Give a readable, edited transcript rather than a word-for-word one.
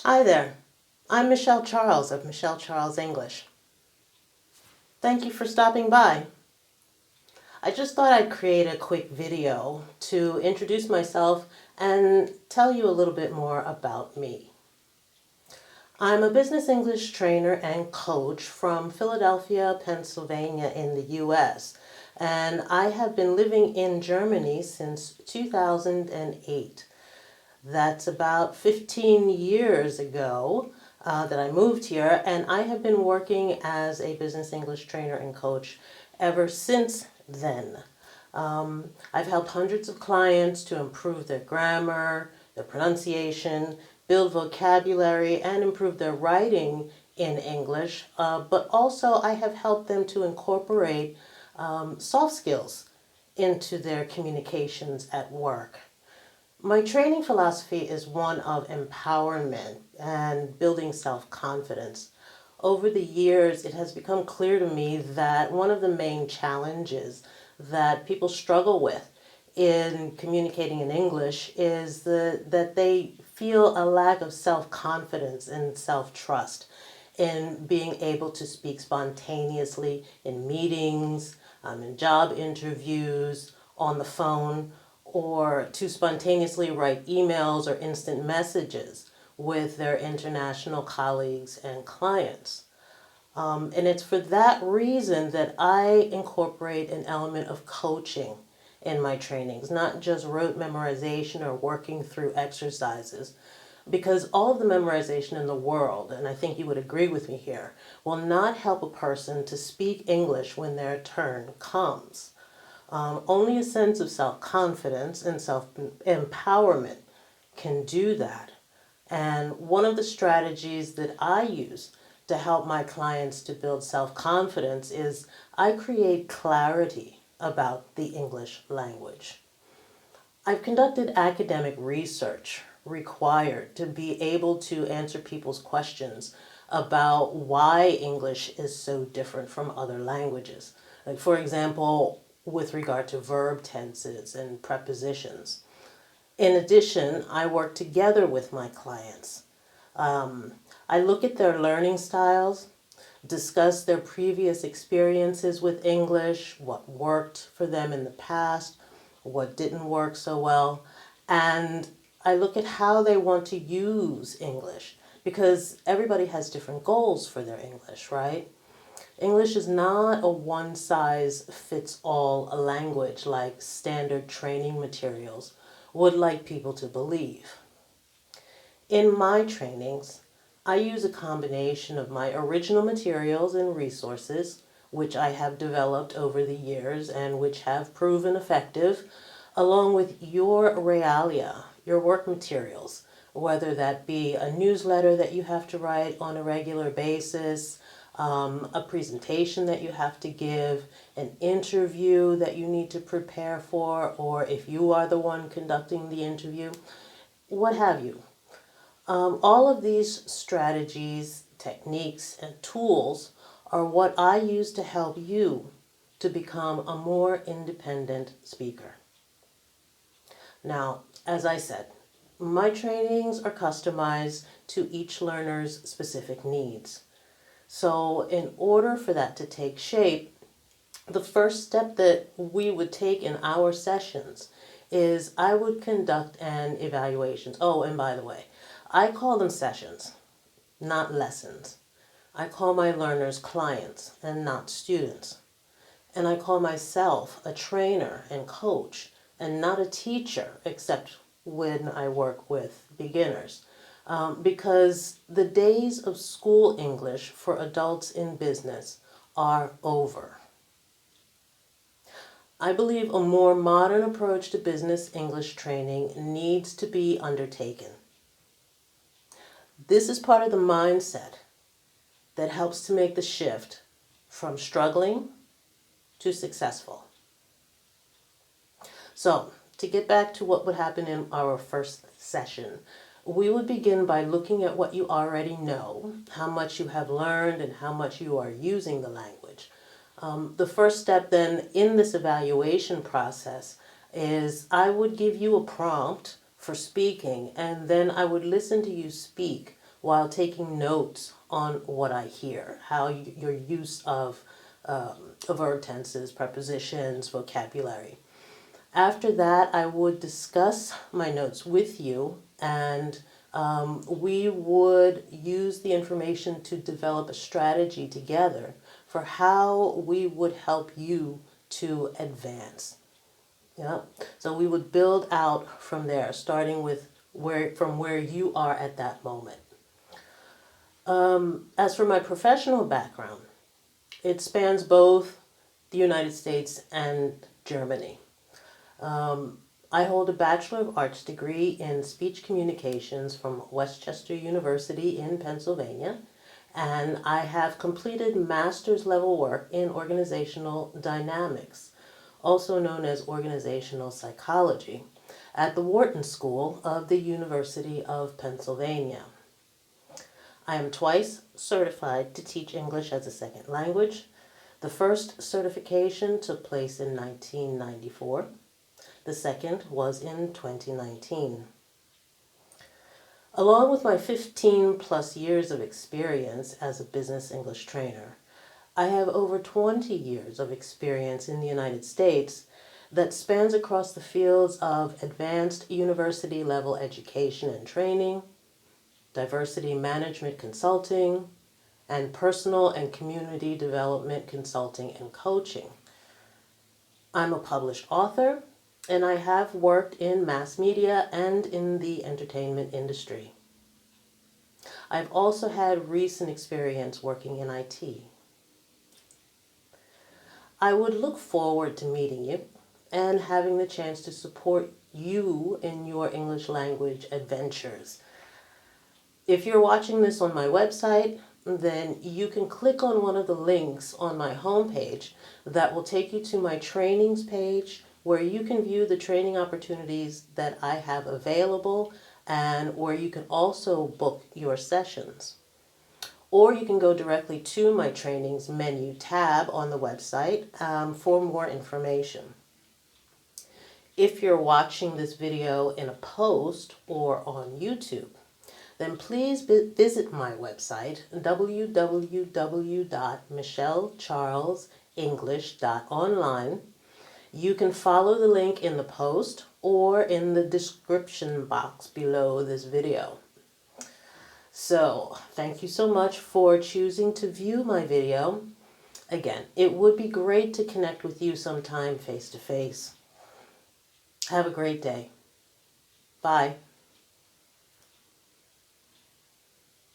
Hi there, I'm Michelle Charles of Michelle Charles English. Thank you for stopping by. I just thought I'd create a quick video to introduce myself and tell you a little bit more about me. I'm a business English trainer and coach from Philadelphia, Pennsylvania in the US, and I have been living in Germany since 2008. That's about 15 years ago that I moved here, and I have been working as a business English trainer and coach ever since then. I've helped hundreds of clients to improve their grammar, their pronunciation, build vocabulary, and improve their writing in English, but also I have helped them to incorporate soft skills into their communications at work. My training philosophy is one of empowerment and building self-confidence. Over the years, it has become clear to me that one of the main challenges that people struggle with in communicating in English is that they feel a lack of self-confidence and self-trust in being able to speak spontaneously in meetings, in job interviews, on the phone, or to spontaneously write emails or instant messages with their international colleagues and clients. And it's for that reason that I incorporate an element of coaching in my trainings, not just rote memorization or working through exercises. Because all of the memorization in the world, and I think you would agree with me here, will not help a person to speak English when their turn comes. Only a sense of self-confidence and self-empowerment can do that. And one of the strategies that I use to help my clients to build self-confidence is I create clarity about the English language. I've conducted academic research required to be able to answer people's questions about why English is so different from other languages. Like, for example, with regard to verb tenses and prepositions. In addition, I work together with my clients. I look at their learning styles, discuss their previous experiences with English, what worked for them in the past, what didn't work so well, and I look at how they want to use English, because everybody has different goals for their English, right? English is not a one-size-fits-all language like standard training materials would like people to believe. In my trainings, I use a combination of my original materials and resources, which I have developed over the years and which have proven effective, along with your realia, your work materials, whether that be a newsletter that you have to write on a regular basis, a presentation that you have to give, an interview that you need to prepare for, or if you are the one conducting the interview, what have you. All of these strategies, techniques, and tools are what I use to help you to become a more independent speaker. Now, as I said, my trainings are customized to each learner's specific needs. So in order for that to take shape, the first step that we would take in our sessions is I would conduct an evaluation. Oh, and by the way, I call them sessions, not lessons. I call my learners clients and not students. And I call myself a trainer and coach and not a teacher, except when I work with beginners. Because the days of school English for adults in business are over. I believe a more modern approach to business English training needs to be undertaken. This is part of the mindset that helps to make the shift from struggling to successful. So, to get back to what would happen in our first session, we would begin by looking at what you already know, how much you have learned, and how much you are using the language. The first step then in this evaluation process is I would give you a prompt for speaking, and then I would listen to you speak while taking notes on what I hear, how your use of verb tenses, prepositions, vocabulary. After that, I would discuss my notes with you, and we would use the information to develop a strategy together for how we would help you to advance. Yeah. So we would build out from there, starting with where you are at that moment. As for my professional background, it spans both the United States and Germany. I hold a Bachelor of Arts degree in Speech Communications from Westchester University in Pennsylvania, and I have completed master's level work in organizational dynamics, also known as organizational psychology, at the Wharton School of the University of Pennsylvania. I am twice certified to teach English as a second language. The first certification took place in 1994. The second was in 2019. Along with my 15 plus years of experience as a business English trainer, I have over 20 years of experience in the United States that spans across the fields of advanced university level education and training, diversity management consulting, and personal and community development consulting and coaching. I'm a published author, and I have worked in mass media and in the entertainment industry. I've also had recent experience working in IT. I would look forward to meeting you and having the chance to support you in your English language adventures. If you're watching this on my website, then you can click on one of the links on my homepage that will take you to my trainings page, where you can view the training opportunities that I have available and where you can also book your sessions. Or you can go directly to my trainings menu tab on the website for more information. If you're watching this video in a post or on YouTube, then please visit my website, www.michellecharlesenglish.online. You can follow the link in the post or in the description box below this video. So, thank you so much for choosing to view my video. Again, it would be great to connect with you sometime face to face. Have a great day. Bye.